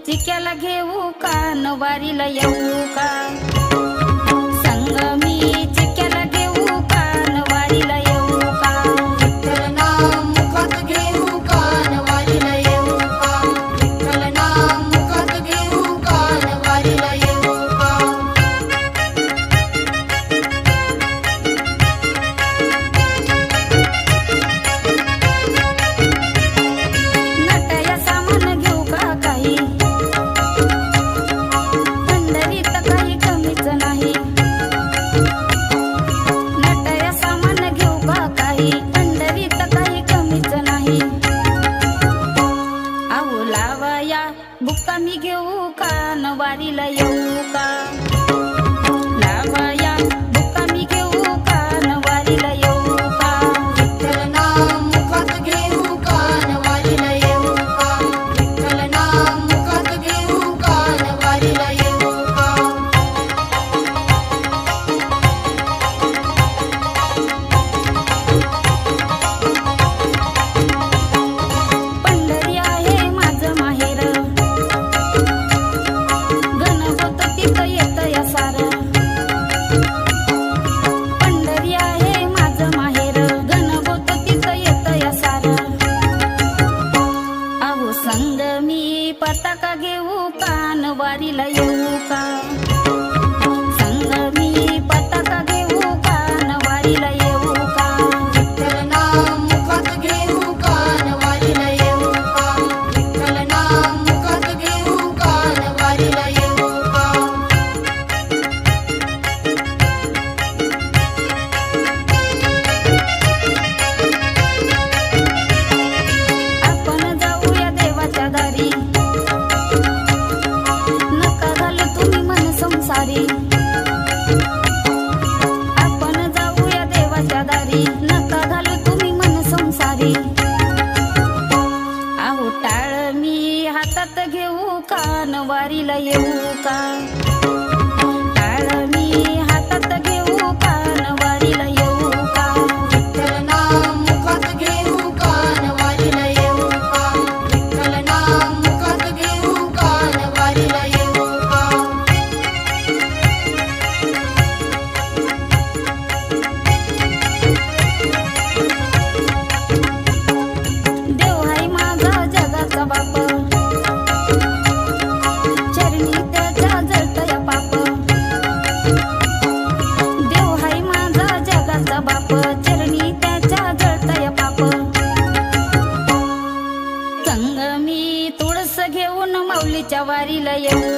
चिक्याला घेऊ का नवारीला येऊ का संग मी चिक्याला घेऊ का नवारीला येऊ का विठ्ठल नाम मुखात घेऊ का नवारीला येऊ का विठ्ठल नाम मुखात घेऊ का नवारीला येऊ का नटया सामान घेऊ का काही बुक्का मी घेऊ का नवारीला येऊ का लावया बुक्का मी घेऊ का नवारीला येऊ का विठ्ठल नाम मुखात घेऊ का नवारीला येऊ का विठ्ठल नाम मुखात घेऊ का नवारीला येऊ का पंढरी आहे माझं माहेर पंढरी आहे माझं माहेर गणगोत तिथं येत या सार अहो संग मी पताका घेऊ का नवारीला येऊ का संग मी पताका घेऊ का नवारीला येऊ का विठ्ठल नाम मुखात घेऊ का नवारीला येऊ का विठ्ठल नाम मुखात घेऊ का नवारीला येऊ का आपण जाऊया देवाच्या दारी नका घालू तुम्ही मन संसारी आपण जाऊया देवाच्या दारी नका घालू तुम्ही मन संसारी अहो टाळ मी हातात घेऊ का नवारीला येऊ का टाळ मी हातात घेऊ का नवारीला येऊ का विठ्ठल नाम मुखात घेऊ का नवारीला येऊ का विठ्ठल नाम मुखात घेऊ का नवारीला येऊ का देव हाय माझा जगाचा बाप चरणी त्याच्या जळतया पाप देव हाय माझा जगाचा बाप चरणी त्याच्या जळतया पाप संग मी तुळस घेऊन माऊलीच्या वारीला येऊ